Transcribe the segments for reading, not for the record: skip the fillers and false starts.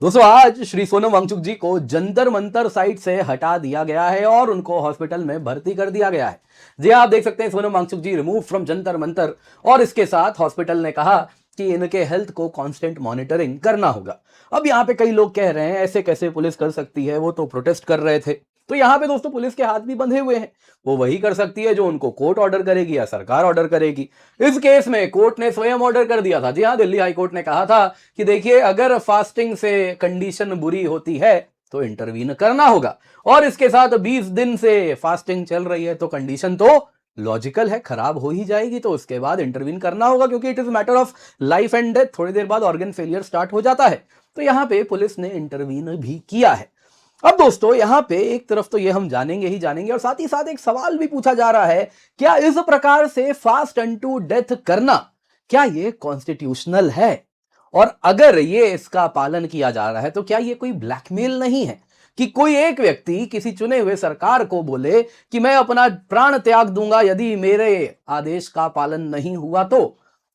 दोस्तों आज श्री सोनम वांगचुक जी को जंतर मंतर साइट से हटा दिया गया है और उनको हॉस्पिटल में भर्ती कर दिया गया है। जी आप देख सकते हैं सोनम वांगचुक जी रिमूव फ्रॉम जंतर मंतर और इसके साथ हॉस्पिटल ने कहा कि इनके हेल्थ को कांस्टेंट मॉनिटरिंग करना होगा। अब यहाँ पे कई लोग कह रहे हैं ऐसे कैसे पुलिस कर सकती है, वो तो प्रोटेस्ट कर रहे थे। तो यहाँ पे दोस्तों पुलिस के हाथ भी बंधे हुए हैं, वो वही कर सकती है जो उनको कोर्ट ऑर्डर करेगी या सरकार ऑर्डर करेगी। इस केस में कोर्ट ने स्वयं ऑर्डर कर दिया था। जी हाँ, दिल्ली हाई कोर्ट ने कहा था कि देखिए अगर फास्टिंग से कंडीशन बुरी होती है तो इंटरवीन करना होगा, और इसके साथ 20 दिन से फास्टिंग चल रही है तो कंडीशन तो लॉजिकल है, खराब हो ही जाएगी, तो उसके बाद इंटरवीन करना होगा क्योंकि it is matter of life and death. थोड़ी देर बाद ऑर्गन फेलियर स्टार्ट हो जाता है। तो यहां पे पुलिस ने इंटरवीन भी किया है। अब दोस्तों यहां पे एक तरफ तो ये हम जानेंगे ही जानेंगे और साथ ही साथ एक सवाल भी पूछा जा रहा है, क्या इस प्रकार से फास्ट अनटू डेथ करना क्या ये कॉन्स्टिट्यूशनल है? और अगर ये इसका पालन किया जा रहा है तो क्या ये कोई ब्लैकमेल नहीं है कि कोई एक व्यक्ति किसी चुने हुए सरकार को बोले कि मैं अपना प्राण त्याग दूंगा यदि मेरे आदेश का पालन नहीं हुआ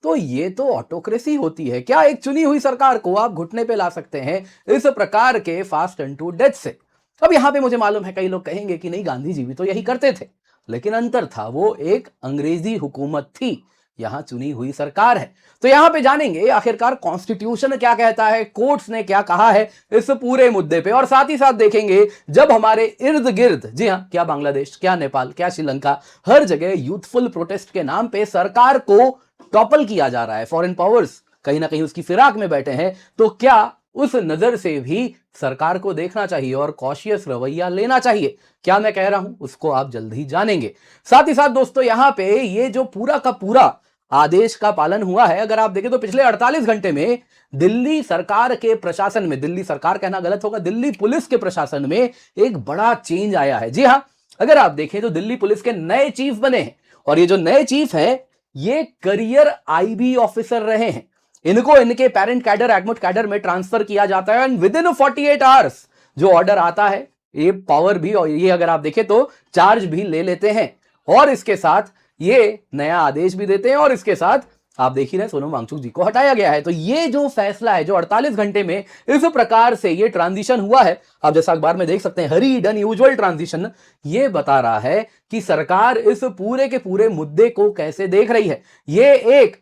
तो ये तो ऑटोक्रेसी होती है। क्या एक चुनी हुई सरकार को आप घुटने पे ला सकते हैं इस प्रकार के फास्ट एंड टू डेथ से? अब यहां पे मुझे मालूम है कई लोग कहेंगे कि नहीं, गांधी जी भी तो यही करते थे, लेकिन अंतर था, वो एक अंग्रेजी हुकूमत थी, यहां चुनी हुई सरकार है। तो यहां पे जानेंगे आखिरकार कॉन्स्टिट्यूशन क्या कहता है, कोर्ट्स ने क्या कहा है इस पूरे मुद्दे पे, और साथ ही साथ देखेंगे जब हमारे इर्द गिर्द, जी हां, क्या बांग्लादेश, क्या नेपाल, क्या श्रीलंका, हर जगह यूथफुल प्रोटेस्ट के नाम पे सरकार को टॉपल किया जा रहा है, फॉरेन पावर्स कहीं ना कहीं उसकी फिराक में बैठे हैं, तो क्या उस नजर से भी सरकार को देखना चाहिए और कॉशियस रवैया लेना चाहिए? क्या मैं कह रहा हूं उसको आप जल्द ही जानेंगे। साथ ही साथ दोस्तों यहां पे ये जो पूरा का पूरा आदेश का पालन हुआ है, अगर आप देखें तो पिछले 48 घंटे में दिल्ली सरकार के प्रशासन में, दिल्ली सरकार कहना गलत होगा, दिल्ली पुलिस के प्रशासन में एक बड़ा चेंज आया है। जी हां, अगर आप देखें तो दिल्ली पुलिस के नए चीफ बने हैं, और ये जो नए चीफ हैं ये करियर आईबी ऑफिसर रहे हैं। इनको इनके पेरेंट कैडर, एडमिट कैडर में ट्रांसफर किया जाता है एंड विद इन 48 आवर्स जो ऑर्डर आता है, ये पावर भी, और ये अगर आप देखें तो चार्ज भी ले लेते हैं, और इसके साथ ये नया आदेश भी देते हैं, और इसके साथ आप देख ही रहे सोनम वांगचुक जी को हटाया गया है। तो ये जो फैसला है, जो 48 घंटे में इस प्रकार से ये ट्रांजिशन हुआ है, आप जैसा अखबार में देख सकते हैं, हरीड अनयूजुअल ट्रांजिशन, ये बता रहा है कि सरकार इस पूरे के पूरे मुद्दे को कैसे देख रही है। ये एक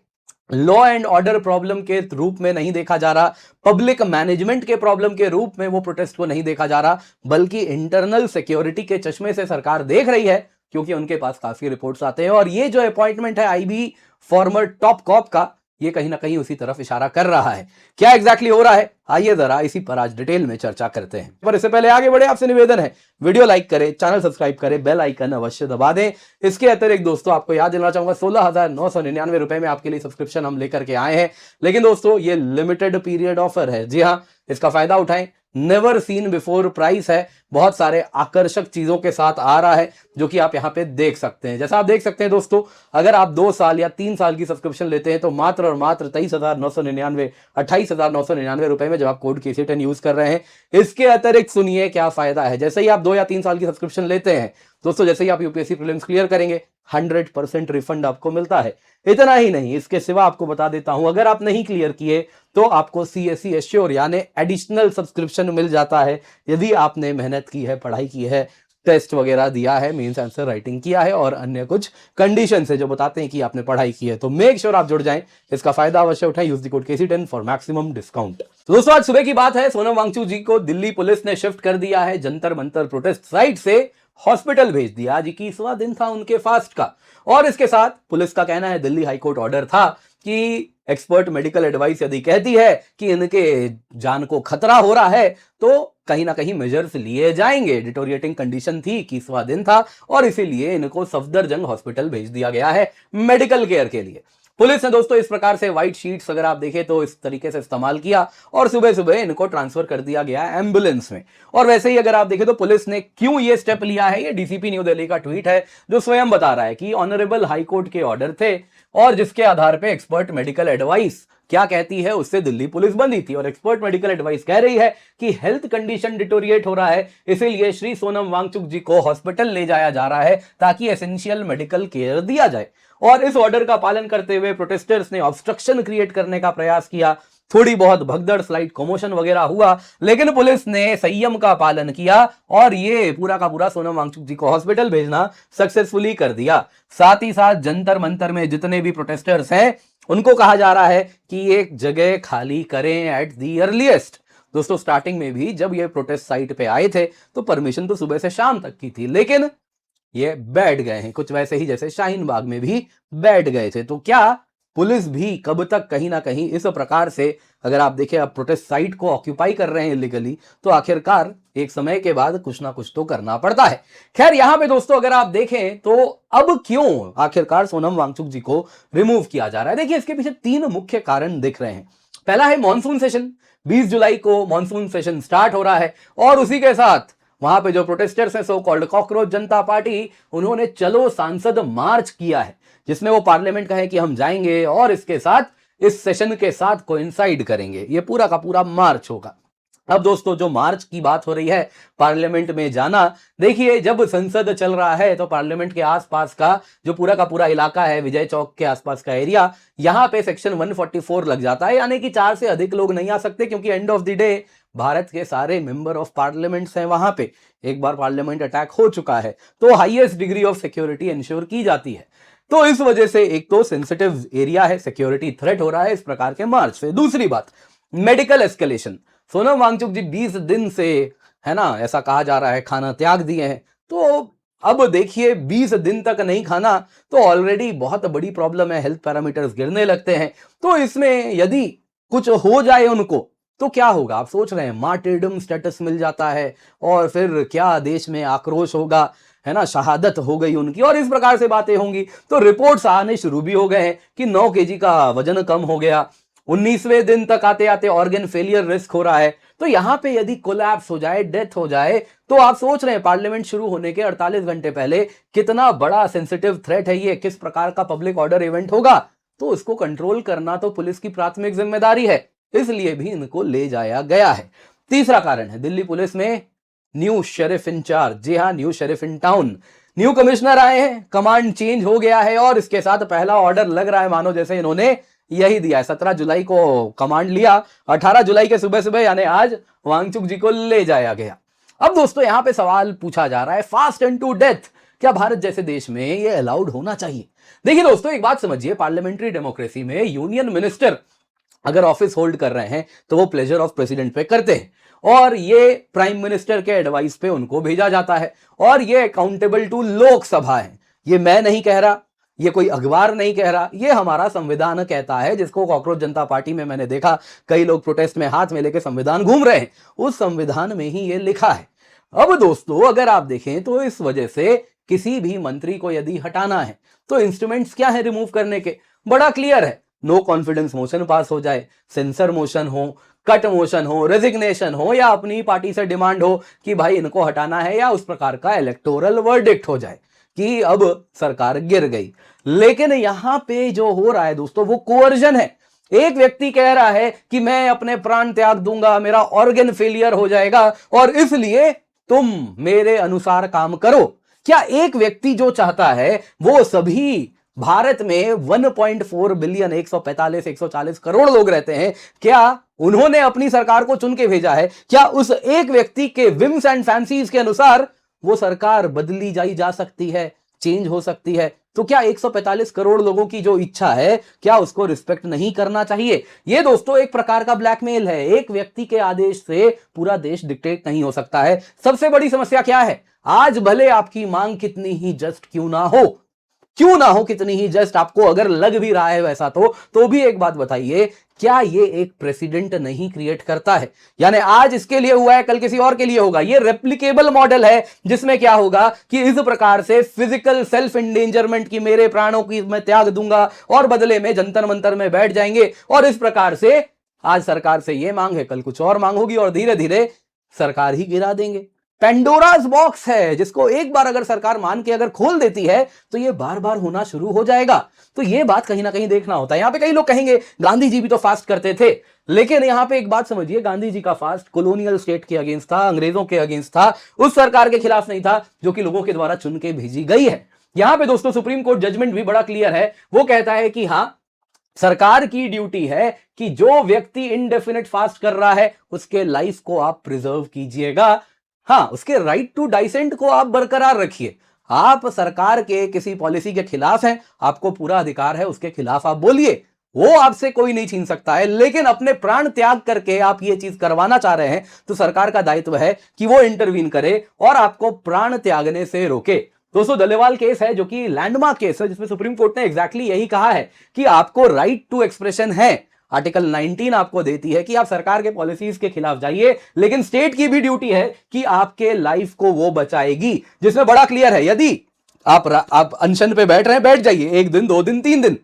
लॉ एंड ऑर्डर प्रॉब्लम के रूप में नहीं देखा जा रहा, पब्लिक मैनेजमेंट के प्रॉब्लम के रूप में वो प्रोटेस्ट को नहीं देखा जा रहा, बल्कि इंटरनल सिक्योरिटी के चश्मे से सरकार देख रही है, क्योंकि उनके पास काफी रिपोर्ट्स आते हैं। और ये जो अपॉइंटमेंट है आईबी फॉर्मर टॉप कॉप का, ये कहीं ना कहीं उसी तरफ इशारा कर रहा है। क्या एग्जैक्टली हो रहा है, आइए जरा इसी पर आज डिटेल में चर्चा करते हैं। पर इससे पहले आगे बढ़े, आपसे निवेदन है वीडियो लाइक करें, चैनल सब्सक्राइब करें, बेल आइकन अवश्य दबा दें। इसके अतिरिक्त दोस्तों आपको याद दिलाना चाहूंगा 16,999 रुपए में आपके लिए सब्सक्रिप्शन हम लेकर के आए हैं, लेकिन दोस्तों ये लिमिटेड पीरियड ऑफर है। जी हाँ, इसका फायदा उठाएं, नेवर सीन बिफोर प्राइस है, बहुत सारे आकर्षक चीजों के साथ आ रहा है जो कि आप यहां पे देख सकते हैं। जैसा आप देख सकते हैं दोस्तों, अगर आप 2 साल या 3 साल की सब्सक्रिप्शन लेते हैं तो मात्र और मात्र 23,999, 28,999 रुपए में, जब आप कोड KC10 यूज कर रहे हैं। इसके अतिरिक्त सुनिए क्या फायदा है, जैसे ही आप 2 या 3 साल की सब्सक्रिप्शन लेते हैं दोस्तों, जैसे ही आप यूपीएससी प्रीलिम्स क्लियर करेंगे 100% रिफंड आपको मिलता है। इतना ही नहीं, इसके सिवा आपको बता देता हूं, अगर आप नहीं क्लियर किए तो आपको CSE एश्योर यानी एडिशनल सब्सक्रिप्शन मिल जाता है, यदि आपने मेहनत की है, पढ़ाई की है, टेस्ट वगैरह दिया है, मेंस आंसर राइटिंग किया है, और अन्य कुछ कंडीशन है जो बताते हैं कि आपने पढ़ाई की है। तो मेक श्योर आप जुड़ जाएं, इसका फायदा अवश्य उठाएं, use the code KC10 for maximum discount. तो दोस्तों आज सुबह की बात है, सोनम वांगचुक जी को दिल्ली पुलिस ने शिफ्ट कर दिया है जंतर मंतर प्रोटेस्ट साइट से, हॉस्पिटल भेज दिया। आज 21वां दिन था उनके फास्ट का, और इसके साथ पुलिस का कहना है दिल्ली हाईकोर्ट ऑर्डर था कि एक्सपर्ट मेडिकल एडवाइस यदि कहती है कि इनके जान को खतरा हो रहा है तो कहीं ना कहीं मेजर्स लिए जाएंगे। डिटोरिएटिंग कंडीशन थी, 21वां दिन था, और इसीलिए इनको सफदरजंग हॉस्पिटल भेज दिया गया है मेडिकल केयर के लिए। पुलिस ने दोस्तों इस प्रकार से व्हाइट शीट्स अगर आप देखें तो इस तरीके से इस्तेमाल किया, और सुबह सुबह इनको ट्रांसफर कर दिया गया एम्बुलेंस में। और वैसे ही अगर आप देखें तो पुलिस ने क्यों ये स्टेप लिया है, ये डीसीपी न्यू दिल्ली का ट्वीट है जो स्वयं बता रहा है कि ऑनरेबल हाईकोर्ट के ऑर्डर थे, और जिसके आधार पे एक्सपर्ट मेडिकल एडवाइस क्या कहती है उससे दिल्ली पुलिस बंधी थी। और एक्सपर्ट मेडिकल एडवाइस कह रही है कि हेल्थ कंडीशन डिटोरिएट हो रहा है, इसीलिए श्री सोनम वांगचुक जी को हॉस्पिटल ले जाया जा रहा है ताकि एसेंशियल मेडिकल केयर दिया जाए। और इस ऑर्डर का पालन करते हुए प्रोटेस्टर्स ने ऑब्स्ट्रक्शन क्रिएट करने का प्रयास किया, थोड़ी बहुत भगदड़, स्लाइट कमोशन वगैरह हुआ, लेकिन पुलिस ने संयम का पालन किया और ये पूरा का पूरा सोनम वांगचुक जी को हॉस्पिटल भेजना सक्सेसफुली कर दिया। साथ ही साथ जंतर मंतर में जितने भी प्रोटेस्टर्स हैं उनको कहा जा रहा है कि एक जगह खाली करें एट दी अर्लीस्ट। दोस्तों स्टार्टिंग में भी जब ये प्रोटेस्ट साइट पे आए थे तो परमिशन तो सुबह से शाम तक की थी, लेकिन ये बैठ गए हैं कुछ वैसे ही जैसे शाहीन बाग में भी बैठ गए थे। तो क्या पुलिस भी कब तक कहीं ना कहीं इस प्रकार से, अगर आप देखें आप प्रोटेस्ट साइट को ऑक्यूपाई कर रहे हैं इलीगली, तो आखिरकार एक समय के बाद कुछ ना कुछ तो करना पड़ता है। खैर यहां पे दोस्तों अगर आप देखें तो अब क्यों आखिरकार सोनम वांगचुक जी को रिमूव किया जा रहा है, देखिए इसके पीछे 3 मुख्य कारण दिख रहे हैं। पहला है मॉनसून सेशन, 20 जुलाई को मॉनसून सेशन स्टार्ट हो रहा है और उसी के साथ वहां पे जो प्रोटेस्टर्स हैं सो कॉल्ड कॉकरोच जनता पार्टी, उन्होंने चलो सांसद मार्च किया है जिसमें वो पार्लियामेंट का है कि हम जाएंगे और इसके साथ इस सेशन के साथ कोइंसाइड करेंगे, ये पूरा का पूरा मार्च होगा। अब दोस्तों जो मार्च की बात हो रही है पार्लियामेंट में जाना, देखिए जब संसद चल रहा है तो पार्लियामेंट के आसपास का जो पूरा का पूरा इलाका है, विजय चौक के आसपास का एरिया, यहां पे सेक्शन 144 लग जाता है, यानी कि 4 से अधिक लोग नहीं आ सकते, क्योंकि end of the day Bharat के सारे मेंबर ऑफ पार्लियामेंट्स हैं वहां पे। एक बार पार्लियामेंट अटैक हो चुका है तो highest degree of security ensure की जाती है। तो इस वजह से एक तो सेंसिटिव एरिया है, सिक्योरिटी थ्रेट हो रहा है इस प्रकार के मार्च से। दूसरी बात, मेडिकल एस्केलेशन। सोनम वांगचुक जी 20 दिन से, है ना, ऐसा कहा जा रहा है खाना त्याग दिए हैं, तो अब देखिए 20 दिन तक नहीं खाना तो ऑलरेडी बहुत बड़ी प्रॉब्लम है, हेल्थ पैरामीटर्स गिरने लगते हैं। तो इसमें यदि कुछ हो जाए उनको तो क्या होगा, आप सोच रहे हैं मार्टिरडम स्टेटस मिल जाता है और फिर क्या देश में आक्रोश होगा, है ना, शहादत हो गई उनकी और इस प्रकार से बातें होंगी। तो रिपोर्ट्स आने शुरू भी हो गए हैं कि 9 केजी का वजन कम हो गया, 19वें दिन तक आते आते ऑर्गन फेलियर रिस्क हो रहा है। तो यहां पे यदि कोलैप्स हो जाए, डेथ हो जाए, तो आप सोच रहे हैं पार्लियामेंट शुरू होने के 48 घंटे पहले कितना बड़ा सेंसिटिव थ्रेट है ये, किस प्रकार का पब्लिक ऑर्डर इवेंट होगा। तो उसको कंट्रोल करना तो पुलिस की प्राथमिक जिम्मेदारी है, इसलिए भी इनको ले जाया गया है। तीसरा कारण है दिल्ली पुलिस में न्यू शेरिफ इंचार्ज, जी हां new sheriff in town, new commissioner आए हैं, कमांड चेंज हो गया है और इसके साथ पहला ऑर्डर लग रहा है मानो जैसे इन्होंने यही दिया है। 17 जुलाई को कमांड लिया, 18 जुलाई के सुबह सुबह यानी आज वांगचुक जी को ले जाया गया। अब दोस्तों यहां पे सवाल पूछा जा रहा है, फास्ट एंड टू डेथ, क्या भारत जैसे देश में ये अलाउड होना चाहिए? देखिए दोस्तों एक बात समझिए, पार्लियामेंट्री डेमोक्रेसी में यूनियन मिनिस्टर अगर ऑफिस होल्ड कर रहे हैं तो वो प्लेजर ऑफ प्रेसिडेंट पे करते हैं और ये प्राइम मिनिस्टर के एडवाइस पे उनको भेजा जाता है और ये अकाउंटेबल टू लोकसभा है। ये मैं नहीं कह रहा, ये कोई अखबार नहीं कह रहा, ये हमारा संविधान कहता है, जिसको कॉकरोच जनता पार्टी में मैंने देखा कई लोग प्रोटेस्ट में हाथ में लेकर संविधान घूम रहे हैं, उस संविधान में ही ये लिखा है। अब दोस्तों अगर आप देखें तो इस वजह से किसी भी मंत्री को यदि हटाना है तो इंस्ट्रूमेंट्स क्या है रिमूव करने के, बड़ा क्लियर है, नो कॉन्फिडेंस मोशन पास हो जाए, सेंसर मोशन हो, कट मोशन हो, रेजिग्नेशन हो, या अपनी पार्टी से डिमांड हो कि भाई इनको हटाना है, या उस प्रकार का इलेक्टोरल वर्डिक्ट हो जाए कि अब सरकार गिर गई। लेकिन यहां पे जो हो रहा है दोस्तों वो कोअर्जन है। एक व्यक्ति कह रहा है कि मैं अपने प्राण त्याग दूंगा, मेरा ऑर्गन फेलियर हो जाएगा और इसलिए तुम मेरे अनुसार काम करो। क्या एक व्यक्ति जो चाहता है वो सभी भारत में 1.4 बिलियन 140 करोड़ लोग रहते हैं, क्या उन्होंने अपनी सरकार को चुन के भेजा है? क्या उस एक व्यक्ति के विम्स एंड फैंसीज के अनुसार वो सरकार बदली जा सकती है, चेंज हो सकती है? तो क्या 145 करोड़ लोगों की जो इच्छा है क्या उसको रिस्पेक्ट नहीं करना चाहिए? ये दोस्तों एक प्रकार का ब्लैकमेल है, एक व्यक्ति के आदेश से पूरा देश डिक्टेट नहीं हो सकता है। सबसे बड़ी समस्या क्या है, आज भले आपकी मांग कितनी ही जस्ट क्यों ना हो, कितनी ही जस्ट आपको अगर लग भी रहा है वैसा तो भी एक बात बताइए, क्या ये एक प्रेसिडेंट नहीं क्रिएट करता है? यानी आज इसके लिए हुआ है कल किसी और के लिए होगा। ये रेप्लिकेबल मॉडल है जिसमें क्या होगा कि इस प्रकार से फिजिकल सेल्फ इंडेंजरमेंट की, मेरे प्राणों की मैं त्याग दूंगा और बदले में जंतर मंतर में बैठ जाएंगे और इस प्रकार से आज सरकार से ये मांग है, कल कुछ और मांग होगी और धीरे धीरे सरकार ही गिरा देंगे। पेंडोरास बॉक्स है जिसको एक बार अगर सरकार मान के अगर खोल देती है तो ये बार बार होना शुरू हो जाएगा। तो ये बात कहीं ना कहीं देखना होता है। यहां पे कई लोग कहेंगे गांधी जी भी तो फास्ट करते थे, लेकिन यहां पे एक बात समझिए, गांधी जी का फास्ट कॉलोनियल स्टेट के अगेंस्ट था, अंग्रेजों के अगेंस्ट था, उस सरकार के खिलाफ नहीं था जो कि लोगों के द्वारा चुन के भेजी गई है। यहां पे दोस्तों सुप्रीम कोर्ट जजमेंट भी बड़ा क्लियर है, वो कहता है कि हां सरकार की ड्यूटी है कि जो व्यक्ति इनडेफिनेट फास्ट कर रहा है उसके लाइफ को आप प्रिजर्व कीजिएगा। हाँ, उसके राइट टू डाइसेंट को आप बरकरार रखिए। आप सरकार के किसी पॉलिसी के खिलाफ हैं, आपको पूरा अधिकार है उसके खिलाफ आप बोलिए, वो आपसे कोई नहीं छीन सकता है। लेकिन अपने प्राण त्याग करके आप ये चीज करवाना चाह रहे हैं तो सरकार का दायित्व है कि वो इंटरवीन करे और आपको प्राण त्यागने से रोके। दोस्तों, दलेवाल केस है जो कि लैंडमार्क केस है, जिसमें सुप्रीम कोर्ट ने एग्जैक्टली यही कहा है कि आपको राइट टू एक्सप्रेशन है। आर्टिकल 19 आपको देती है कि आप सरकार के पॉलिसीज के खिलाफ जाइए, लेकिन स्टेट की भी ड्यूटी है कि आपके लाइफ को वो बचाएगी, जिसमें बड़ा क्लियर है। यदि आप अनशन पे बैठ रहे हैं, बैठ जाइए, 1 दिन 2 दिन 3 दिन,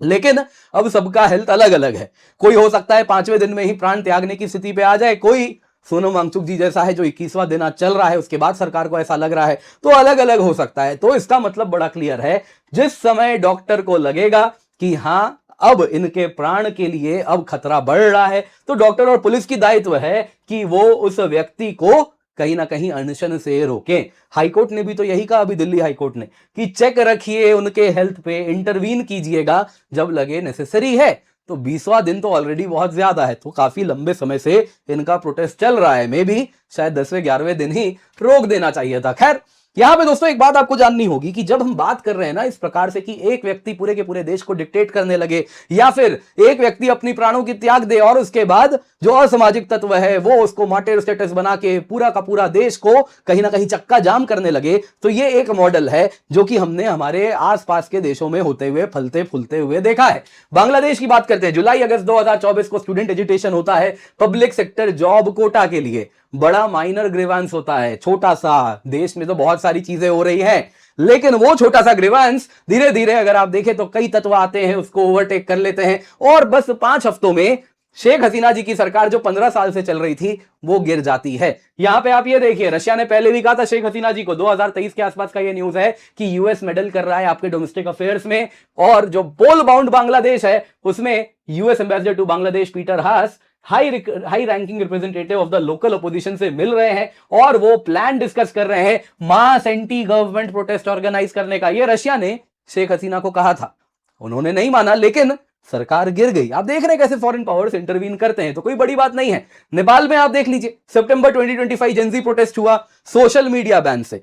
लेकिन अब सबका हेल्थ अलग अलग है। कोई हो सकता है 5वें दिन में ही प्राण त्यागने की स्थिति पे आ जाए, कोई सोनम वांगचुक जी जैसा है जो 21वां दिन आज चल रहा है, उसके बाद सरकार को ऐसा लग रहा है, तो अलग अलग हो सकता है। तो इसका मतलब बड़ा क्लियर है, जिस समय डॉक्टर को लगेगा कि हां अब इनके प्राण के लिए अब खतरा बढ़ रहा है, तो डॉक्टर और पुलिस की दायित्व है कि वो उस व्यक्ति को कहीं ना कहीं अनशन से रोकें। हाईकोर्ट ने भी तो यही कहा, अभी दिल्ली हाईकोर्ट ने, कि चेक रखिए उनके हेल्थ पे, इंटरवीन कीजिएगा जब लगे नेसेसरी है। तो 20वां दिन तो ऑलरेडी बहुत ज्यादा है, तो काफी लंबे समय से इनका प्रोटेस्ट चल रहा है। मे भी शायद 10वें 11वें दिन ही रोक देना चाहिए था। खैर, यहां पे दोस्तों एक बात आपको जाननी होगी कि जब हम बात कर रहे हैं ना इस प्रकार से कि एक व्यक्ति पूरे के पूरे देश को डिक्टेट करने लगे, या फिर एक व्यक्ति अपनी प्राणों की त्याग दे और उसके बाद जो असामाजिक तत्व है वो उसको मार्टिर स्टेटस बना के पूरा का पूरा देश को कहीं ना कहीं चक्का जाम करने लगे, तो ये एक मॉडल है जो कि हमने हमारे आसपास के देशों में होते हुए फलते फूलते हुए देखा है। बांग्लादेश की बात करते हैं। जुलाई अगस्त 2024 को स्टूडेंट एजुटेशन होता है पब्लिक सेक्टर जॉब कोटा के लिए। बड़ा माइनर ग्रीवांस होता है, छोटा सा, देश में तो बहुत सारी चीजें हो रही हैं, लेकिन वो छोटा सा ग्रीवांस धीरे धीरे अगर आप देखें तो कई तत्व आते हैं, उसको ओवरटेक कर लेते हैं, और बस 5 हफ्तों में शेख हसीना जी की सरकार जो 15 साल से चल रही थी वो गिर जाती है। यहां पे आप ये देखिए, रशिया ने पहले भी कहा था शेख हसीना जी को, 2023 के आसपास का ये न्यूज है कि यूएस मेडल कर रहा है आपके डोमेस्टिक अफेयर्स में, और जो पोल बाउंड बांग्लादेश है उसमें US ambassador to Bangladesh Peter Haas high ranking representative of the local opposition से मिल रहे हैं और वो प्लान डिस्कस कर रहे हैं मास एंटी गवर्नमेंट प्रोटेस्ट ऑर्गेनाइज करने का। ये रशिया ने शेख हसीना को कहा था, उन्होंने नहीं माना, लेकिन सरकार गिर गई। आप देख रहे हैं कैसे फॉरेन पावर्स इंटरवीन करते हैं, तो कोई बड़ी बात नहीं है। नेपाल में आप देख लीजिए, सितंबर 2025 जेंजी प्रोटेस्ट हुआ सोशल मीडिया बैन से।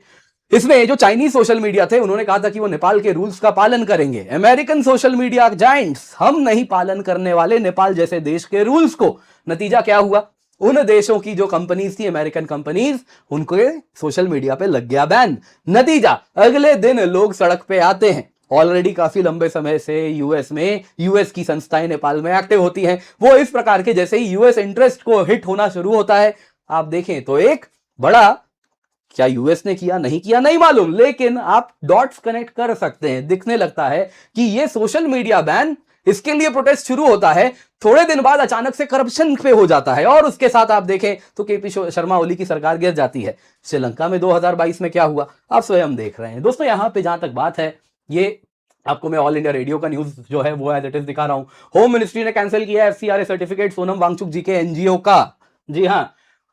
इसमें जो चाइनीज सोशल मीडिया थे उन्होंने कहा था कि वो नेपाल के रूल्स का पालन करेंगे। अमेरिकन सोशल मीडिया जायंट्स, हम नहीं पालन करने वाले नेपाल जैसे देश के रूल्स को। नतीजा क्या हुआ? उन देशों की जो कंपनीज थी, अमेरिकन कंपनीज, उनके सोशल मीडिया पे लग गया बैन। नतीजा, अगले दिन लोग सड़क पे आते हैं। ऑलरेडी काफी लंबे समय से यूएस की संस्थाएं नेपाल में एक्टिव होती हैं। वो इस प्रकार के जैसे ही यूएस इंटरेस्ट को हिट होना शुरू होता है, आप देखें तो एक बड़ा, क्या यूएस ने किया नहीं किया नहीं मालूम, लेकिन आप डॉट्स कनेक्ट कर सकते हैं। दिखने लगता है कि ये सोशल मीडिया बैन, इसके लिए प्रोटेस्ट शुरू होता है, थोड़े दिन बाद अचानक से करप्शन पे हो जाता है, और उसके साथ आप देखें तो केपी शर्मा ओली की सरकार गिर जाती है। श्रीलंका में 2022 में क्या हुआ आप स्वयं देख रहे हैं। दोस्तों, यहां पे जहां तक बात है, ये आपको मैं ऑल इंडिया रेडियो का न्यूज जो है वो एज इट इज दिखा रहा हूं। होम मिनिस्ट्री ने कैंसिल किया एफसीआरए सर्टिफिकेट सोनम वांगचुक जी के एनजीओ का। जी हां,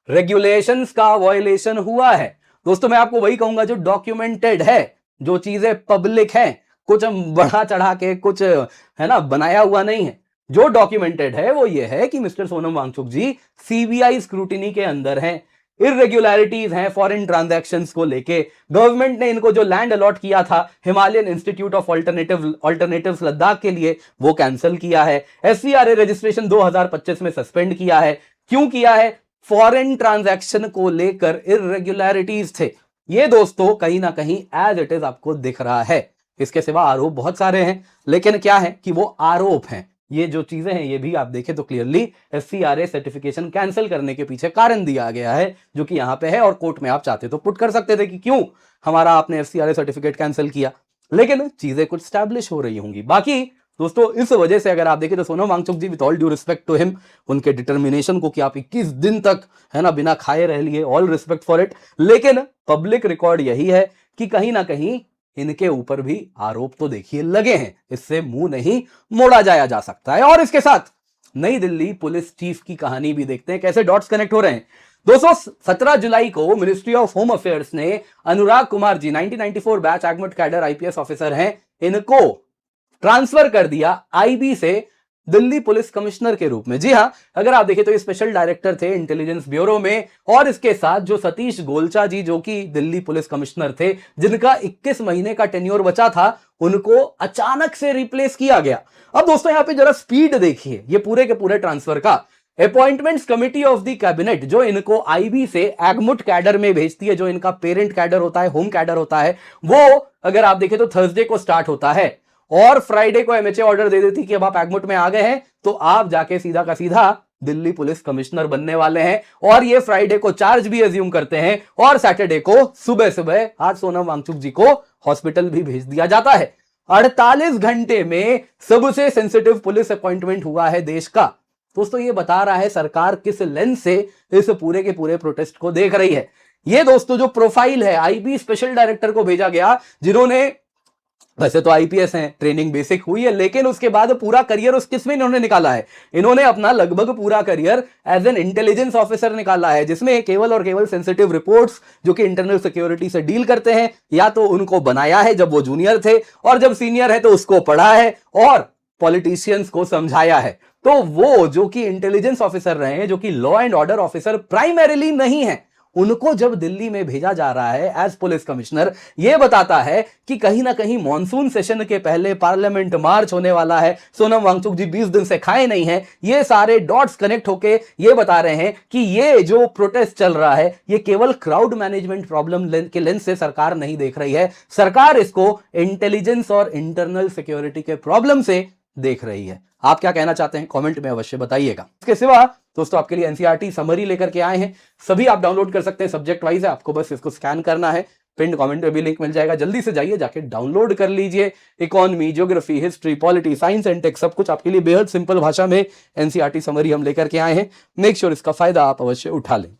रेगुलेशंस का वायलेशन हुआ है। दोस्तों, मैं आपको वही कहूंगा जो डॉक्यूमेंटेड है, जो चीजें पब्लिक हैं, कुछ बढ़ा चढ़ा के कुछ है ना बनाया हुआ नहीं है। जो डॉक्यूमेंटेड है वो ये है कि मिस्टर सोनम वांगचुक जी सीबीआई स्क्रूटिनी के अंदर हैं। इरेगुलरिटीज हैं फॉरेन ट्रांजैक्शंस को लेके। गवर्नमेंट ने इनको जो लैंड अलॉट किया था Himalayan institute of alternatives Ladakh के लिए, वो कैंसिल किया है। एफसीआरए रजिस्ट्रेशन 2025 में सस्पेंड किया है। क्यों किया है? फॉरेन ट्रांजैक्शन को लेकर इरेगुलरिटीज थे। ये दोस्तों कहीं ना कहीं एज इट इज आपको दिख रहा है। इसके सिवा आरोप बहुत सारे हैं, लेकिन क्या है कि वो आरोप हैं। ये जो चीजें हैं ये भी आप देखें तो क्लियरली एफसीआरए सर्टिफिकेशन कैंसिल करने के पीछे कारण दिया गया है, जो कि यहां पे है, और कोर्ट में आप चाहते तो पुट कर सकते थे कि क्यों हमारा आपने एफसीआरए सर्टिफिकेट कैंसिल किया, लेकिन चीजें कुछ स्टैब्लिश हो रही होंगी। बाकी दोस्तों, इस वजह से अगर आप देखें तो Sonam Wangchuk ji, with all due respect to him, उनके डिटर्मिनेशन को कि आप 21 दिन तक है ना बिना खाए रह लिए, ऑल रिस्पेक्ट फॉर इट, लेकिन पब्लिक रिकॉर्ड यही है कि कहीं ना कहीं इनके ऊपर भी आरोप तो देखिए लगे हैं, इससे मुंह नहीं मोड़ा जाया जा सकता है। और इसके साथ नई दिल्ली पुलिस चीफ की कहानी भी देखते हैं, कैसे डॉट्स कनेक्ट हो रहे हैं। दोस्तों, 17 जुलाई को मिनिस्ट्री ऑफ होम अफेयर्स ने अनुराग Kumar ji, 1994 batch admit cadre IPS officer हैं, इनको ट्रांसफर कर दिया आईबी से दिल्ली पुलिस कमिश्नर के रूप में। जी हां, अगर आप देखें तो ये स्पेशल डायरेक्टर थे इंटेलिजेंस ब्यूरो में, और इसके साथ जो सतीश गोलचा जी जो कि दिल्ली पुलिस कमिश्नर थे, जिनका 21 महीने का टेन्योर बचा था, उनको अचानक से रिप्लेस किया गया। अब दोस्तों यहां पे जरा स्पीड देखिए ये पूरे के पूरे ट्रांसफर का। Appointments committee of the cabinet जो इनको आईबी से एगमुट कैडर में भेजती है, जो इनका पेरेंट कैडर होता है, होम कैडर होता है, वो अगर आप देखें तो थर्सडे को स्टार्ट होता है और फ्राइडे को एमएचए ऑर्डर दे देती कि अब आप एगमुट में आ गए हैं तो आप जाके सीधा का सीधा दिल्ली पुलिस कमिश्नर बनने वाले हैं। और ये फ्राइडे को चार्ज भी अज्यूम करते हैं और सैटरडे को सुबह सुबह आज सोनम वांगचुक जी को हॉस्पिटल भी भेज दिया जाता है। 48 घंटे में सबसे सेंसिटिव पुलिस अपॉइंटमेंट हुआ है देश का। दोस्तों ये बता रहा है सरकार किस लेंस से इस पूरे के पूरे प्रोटेस्ट को देख रही है। ये दोस्तों जो प्रोफाइल है आईबी स्पेशल डायरेक्टर को भेजा गया, जिन्होंने वैसे तो आईपीएस हैं, ट्रेनिंग बेसिक हुई है, लेकिन उसके बाद पूरा करियर उस किस में इन्होंने निकाला है, इन्होंने अपना लगभग पूरा career as an intelligence officer निकाला है, जिसमें केवल और केवल सेंसिटिव रिपोर्ट्स जो कि इंटरनल सिक्योरिटी से डील करते हैं, या तो उनको बनाया है जब वो जूनियर थे, और जब सीनियर है तो उसको पढ़ा है और पॉलिटिशियंस को समझाया है। तो वो जो कि इंटेलिजेंस ऑफिसर रहे हैं, जो कि law and order officer primarily नहीं है, उनको जब दिल्ली में भेजा जा रहा है एज पुलिस कमिश्नर, यह बताता है कि कहीं ना कहीं मॉनसून सेशन के पहले पार्लियामेंट मार्च होने वाला है। सोनम वांगचुक जी 20 दिन से खाए नहीं हैं। ये सारे डॉट्स कनेक्ट होके ये बता रहे हैं कि ये जो प्रोटेस्ट चल रहा है ये केवल क्राउड मैनेजमेंट प्रॉब्लम के लेंस से सरकार नहीं देख रही है, सरकार इसको इंटेलिजेंस और इंटरनल सिक्योरिटी के प्रॉब्लम से देख रही है। आप क्या कहना चाहते हैं कमेंट में अवश्य बताइएगा। इसके सिवा दोस्तों आपके लिए एनसीईआरटी समरी लेकर के आए हैं, सभी आप डाउनलोड कर सकते हैं, सब्जेक्ट वाइज है, आपको बस इसको स्कैन करना है, पिन कमेंट में भी लिंक मिल जाएगा, जल्दी से जाइए जाके डाउनलोड कर लीजिए। Economy, geography, history, polity, science and tech सब कुछ आपके लिए बेहद सिंपल भाषा में एनसीईआरटी समरी हम लेकर के आए हैं। मेक श्योर इसका फायदा आप अवश्य उठा लें।